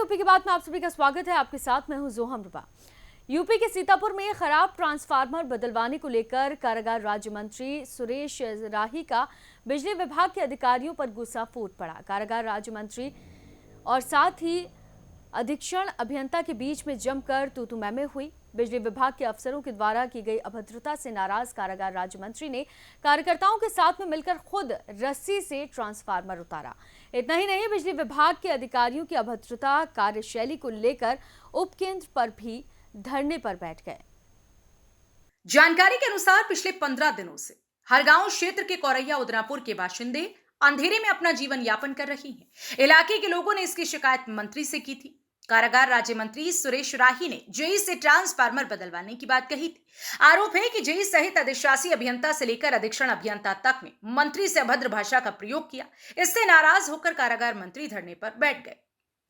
UP की बात में आप सभी का स्वागत है। आपके साथ मैं हूं जोहम रुबा। यूपी के सीतापुर में खराब ट्रांसफार्मर बदलवाने को लेकर कारागार राज्य मंत्री सुरेश राही का बिजली विभाग के अधिकारियों पर गुस्सा फूट पड़ा। कारागार राज्य मंत्री और साथ ही अधीक्षण अभियंता के बीच में जमकर तू-तू मैं-मैं हुई। बिजली विभाग के अफसरों के द्वारा की गई अभद्रता से नाराज कारागार राज्य मंत्री ने कार्यकर्ताओं के साथ में मिलकर खुद रस्सी से ट्रांसफार्मर उतारा। इतना ही नहीं, बिजली विभाग के अधिकारियों की अभद्रता कार्यशैली को लेकर उपकेंद्र पर भी धरने पर बैठ गए। जानकारी के अनुसार पिछले 15 दिनों से हरगांव क्षेत्र के कोरैया उदनापुर के बाशिंदे अंधेरे में अपना जीवन यापन कर रही हैं। इलाके के लोगों ने इसकी शिकायत मंत्री से की थी। कारागार राज्य मंत्री सुरेश राही ने जेई से ट्रांसफार्मर बदलवाने की बात कही थी। आरोप है कि जेई सहित अधिशासी अभियंता से लेकर अधीक्षण अभियंता तक में मंत्री से अभद्र भाषा का प्रयोग किया। इससे नाराज होकर कारागार मंत्री धरने पर बैठ गए।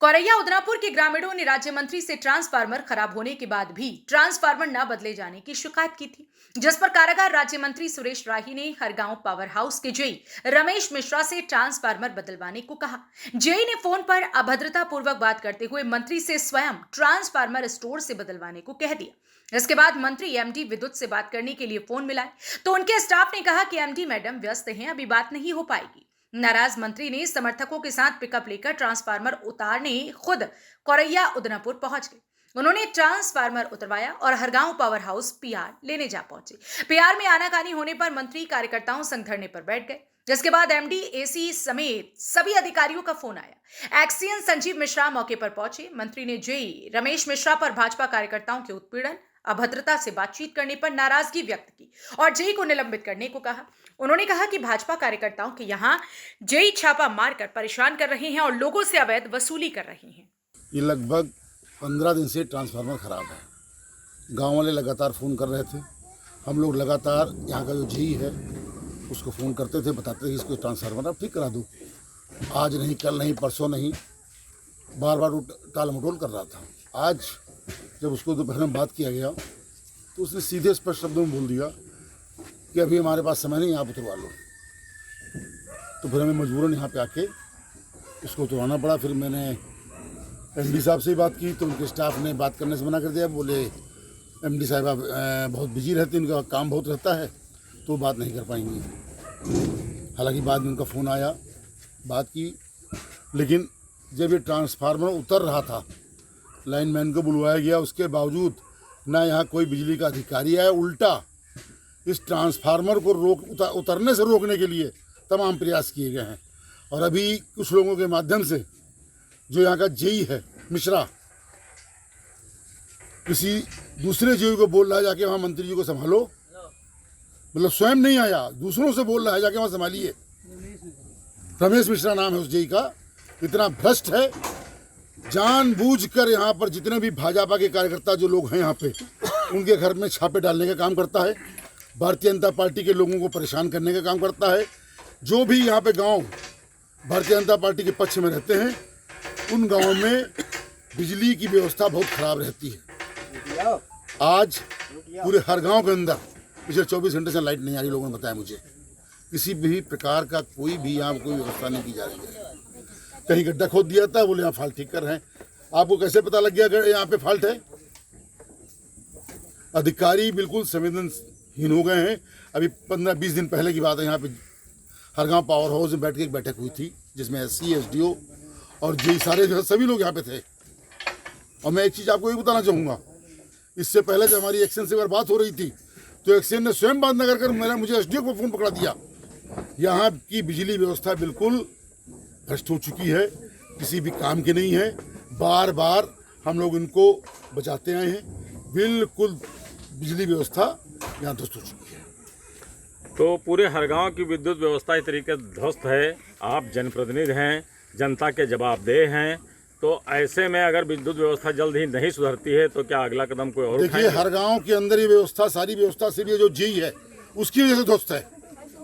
कोरैया उदनापुर के ग्रामीणों ने राज्य मंत्री से ट्रांसफार्मर खराब होने के बाद भी ट्रांसफार्मर न बदले जाने की शिकायत की थी, जिस पर कारागार राज्य मंत्री सुरेश राही ने हरगांव पावर हाउस के जेई रमेश मिश्रा से ट्रांसफार्मर बदलवाने को कहा। जेई ने फोन पर अभद्रता पूर्वक बात करते हुए मंत्री से स्वयं ट्रांसफार्मर स्टोर से बदलवाने को कह दिया। इसके बाद मंत्री एमडी विद्युत से बात करने के लिए फोन मिलाए तो उनके स्टाफ ने कहा कि एमडी मैडम व्यस्त हैं, अभी बात नहीं हो पाएगी। नाराज मंत्री ने समर्थकों के साथ पिकअप लेकर ट्रांसफार्मर उतारने खुद कोरैया उदनापुर पहुंच गए। उन्होंने ट्रांसफार्मर उतरवाया और हरगांव पावर हाउस पीआर लेने जा पहुंचे। पीआर में आनाकानी होने पर मंत्री कार्यकर्ताओं संग धरने पर बैठ गए, जिसके बाद एमडी एसी समेत सभी अधिकारियों का फोन आया। एक्सीएन संजीव मिश्रा मौके पर पहुंचे। मंत्री ने जेई रमेश मिश्रा पर भाजपा कार्यकर्ताओं के उत्पीड़न अभद्रता से बातचीत करने पर नाराजगी व्यक्त की और जेई को निलंबित करने को कहा। उन्होंने कहा कि भाजपा कार्यकर्ताओं के यहां जेई छापा मारकर परेशान कर रहे हैं और लोगों से अवैध वसूली कर रहे हैं। ये लगभग 15 दिन से ट्रांसफार्मर खराब है। गांव वाले लगातार फ़ोन कर रहे थे। हम लोग लगातार यहाँ का जो जेई है उसको फ़ोन करते थे, बताते थे कि इसको ट्रांसफार्मर आप ठीक करा दो। आज नहीं, कल नहीं, परसों नहीं, बार बार टाल मटोल कर रहा था। आज जब उसको दोपहर में बात किया गया तो उसने सीधे स्पष्ट शब्दों में बोल दिया कि अभी हमारे पास समय नहीं, आप उतरवा लो। तो फिर हमें मजबूरन यहाँ पे आके उसको उतरवाना पड़ा। फिर मैंने एमडी साहब से बात की तो उनके स्टाफ ने बात करने से मना कर दिया। बोले एमडी साहब बहुत बिजी रहते हैं, उनका काम बहुत रहता है तो बात नहीं कर पाएंगी। हालांकि बाद में उनका फ़ोन आया, बात की, लेकिन जब ये ट्रांसफार्मर उतर रहा था लाइनमैन को बुलवाया गया, उसके बावजूद ना यहाँ कोई बिजली का अधिकारी आया। उल्टा इस ट्रांसफार्मर को उतरने से रोकने के लिए तमाम प्रयास किए गए हैं। और अभी कुछ लोगों के माध्यम से जो यहाँ का जेई है मिश्रा, किसी दूसरे जेई को बोल रहा है जाके वहाँ मंत्री जी को संभालो। मतलब स्वयं नहीं आया, दूसरों से बोल रहा है जाके वहाँ संभालिए। रमेश मिश्रा नाम है उस जेई का। इतना भ्रष्ट है, जानबूझकर यहाँ पर जितने भी भाजपा के कार्यकर्ता जो लोग हैं यहाँ पे, उनके घर में छापे डालने का काम करता है। भारतीय जनता पार्टी के लोगों को परेशान करने का काम करता है। जो भी यहाँ पे गांव भारतीय जनता पार्टी के पक्ष में रहते हैं, उन गांवों में बिजली की व्यवस्था बहुत खराब रहती है। आज पूरे हर गांव के अंदर पिछले 24 घंटे से लाइट नहीं आ रही। लोगों ने बताया मुझे किसी भी प्रकार का कोई भी यहाँ कोई व्यवस्था नहीं की जा रही है। कहीं गड्ढा खोद दिया था, बोले यहाँ फॉल्ट ठीक कर रहे हैं। आपको कैसे पता लग गया यहाँ पे फॉल्ट है? अधिकारी बिल्कुल संवेदनहीन हो गए हैं। अभी 15-20 दिन पहले की बात है, यहाँ पे हरगांव पावर हाउस में बैठ के एक बैठक हुई थी जिसमें एससी, एसडीओ और जेई सारे जो सभी लोग यहाँ पे थे। और मैं एक चीज़ आपको ये बताना चाहूँगा, इससे पहले जब हमारी एक्शन से अगर बात हो रही थी तो एक्शन ने स्वयं बात न कर मुझे एसडीओ को फ़ोन पकड़ा दिया। यहाँ की बिजली व्यवस्था बिल्कुल भ्रष्ट हो चुकी है, किसी भी काम की नहीं है। बार बार हम लोग इनको बचाते आए हैं। बिल्कुल बिजली व्यवस्था यहाँ ध्वस्त हो चुकी है। तो पूरे हरगांव की विद्युत व्यवस्था इस तरीके से ध्वस्त है। आप जनप्रतिनिधि हैं, जनता के जवाबदेह हैं, तो ऐसे में अगर विद्युत व्यवस्था जल्द ही नहीं सुधरती है तो क्या अगला कदम कोई और? देखिए, हरगांव के अंदर ये व्यवस्था, सारी व्यवस्था सिर्फ ये जो जेई है उसकी वजह से ध्वस्त है।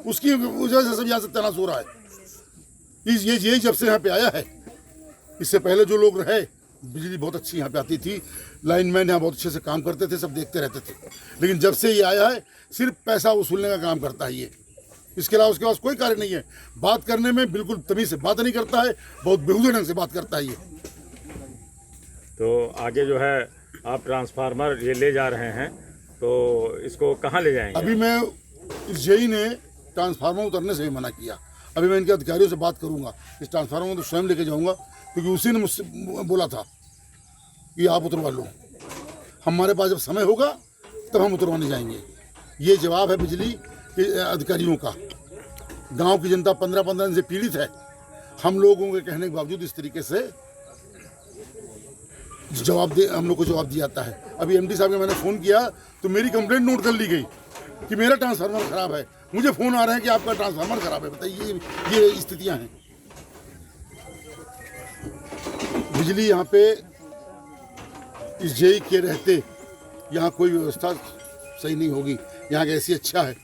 उसकी वजह से सब यहाँ से तनास हो रहा है। ये जेई जब से यहाँ पे आया है, इससे पहले जो लोग रहे, बिजली बहुत अच्छी यहाँ पे आती थी, लाइनमैन यहाँ बहुत अच्छे से काम करते थे, सब देखते रहते थे। लेकिन जब से ये आया है सिर्फ पैसा वसूलने का काम करता है ये। इसके अलावा उसके पास कोई कार्य नहीं है। बात करने में बिल्कुल तमीज से बात नहीं करता है, बहुत बेहुदे ढंग से बात करता है ये। तो आगे जो है आप ट्रांसफार्मर ये ले जा रहे हैं, तो इसको कहाँ ले जाएंगे? अभी मैं जेई ने ट्रांसफार्मर उतरने से भी मना किया। अभी मैं इनके अधिकारियों से बात करूंगा, इस ट्रांसफार्मर को तो स्वयं लेके जाऊंगा, क्योंकि उसी ने मुझसे बोला था कि आप उतरवा लो, हमारे पास जब समय होगा तब हम उतरवाने जाएंगे। ये जवाब है बिजली के अधिकारियों का। गांव की जनता 15-15 दिन से पीड़ित है। हम लोगों के कहने के बावजूद इस तरीके से हम लोग को जवाब दिया जाता है। अभी एमडी साहब ने मैंने फ़ोन किया तो मेरी कंप्लेंट नोट कर ली गई कि मेरा ट्रांसफार्मर ख़राब है। मुझे फ़ोन आ रहे हैं कि आपका ट्रांसफार्मर ख़राब है। बताइए, ये स्थितियाँ हैं। बिजली यहाँ पे इस जेई के रहते यहाँ कोई व्यवस्था सही नहीं होगी। यहाँ का ऐसी अच्छा है,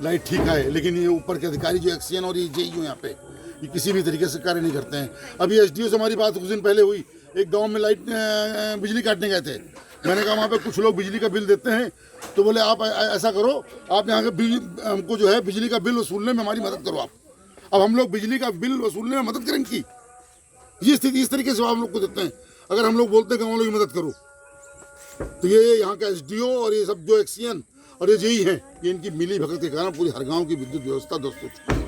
लाइट ठीक है, लेकिन ये ऊपर के अधिकारी जो एक्सीएन और ये जेई यहाँ पे ये किसी भी तरीके से कार्य नहीं करते हैं। अभी एसडीओ से हमारी बात कुछ दिन पहले हुई। एक गांव में लाइट बिजली काटने गए थे। मैंने कहा वहाँ पे कुछ लोग बिजली का बिल देते हैं, तो बोले आप ऐसा करो, आप यहाँ के हमको जो है बिजली का बिल वसूलने में हमारी मदद करो आप। अब हम लोग बिजली का बिल वसूलने में मदद करेंगे की? ये स्थिति इस तरीके से हम लोग को देते हैं। अगर हम लोग बोलते हैं गाँव वालों की मदद करो, तो ये यहाँ का एसडीओ और ये सब जो एक्सीएन और ये जेई हैं, ये इनकी मिली भगत के कारण पूरी हर गाँव की विद्युत व्यवस्था ध्वस्त हो चुकी है।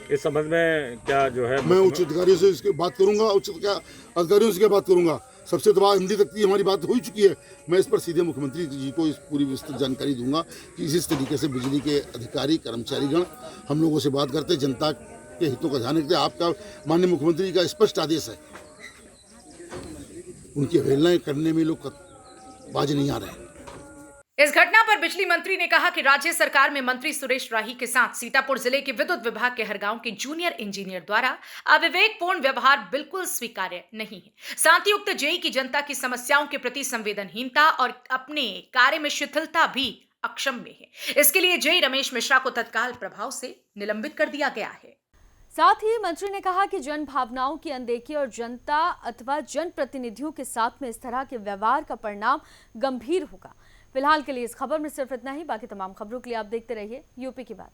इस संबंध में क्या जो है मैं उच्च अधिकारियों से इसकी बात करूंगा, उच्च अधिकारियों से बात करूंगा। सबसे तो बात हिंदी तक की हमारी बात हो चुकी है। मैं इस पर सीधे मुख्यमंत्री जी को इस पूरी विस्तृत जानकारी दूंगा कि इस तरीके से बिजली के अधिकारी कर्मचारीगण हम लोगों से बात करते, जनता के हितों का ध्यान रखते। आपका माननीय मुख्यमंत्री का स्पष्ट आदेश है, उनकी अवहेलनाएं करने में लोग बाज नहीं आ रहे हैं। इस घटना पर बिजली मंत्री ने कहा कि राज्य सरकार में मंत्री सुरेश राही के साथ सीतापुर जिले के विद्युत विभाग के हरगांव के जूनियर इंजीनियर द्वारा अविवेकपूर्ण व्यवहार बिल्कुल स्वीकार्य नहीं है। साथ ही उक्त जेई की जनता की समस्याओं के प्रति संवेदनहीनता और अपने कार्य में शिथिलता भी अक्षम्य है। इसके लिए जेई रमेश मिश्रा को तत्काल प्रभाव से निलंबित कर दिया गया है। साथ ही मंत्री ने कहा कि जन भावनाओं की अनदेखी और जनता अथवा जनप्रतिनिधियों के साथ में इस तरह के व्यवहार का परिणाम गंभीर होगा। फिलहाल के लिए इस खबर में सिर्फ इतना ही। बाकी तमाम खबरों के लिए आप देखते रहिए यूपी की बात।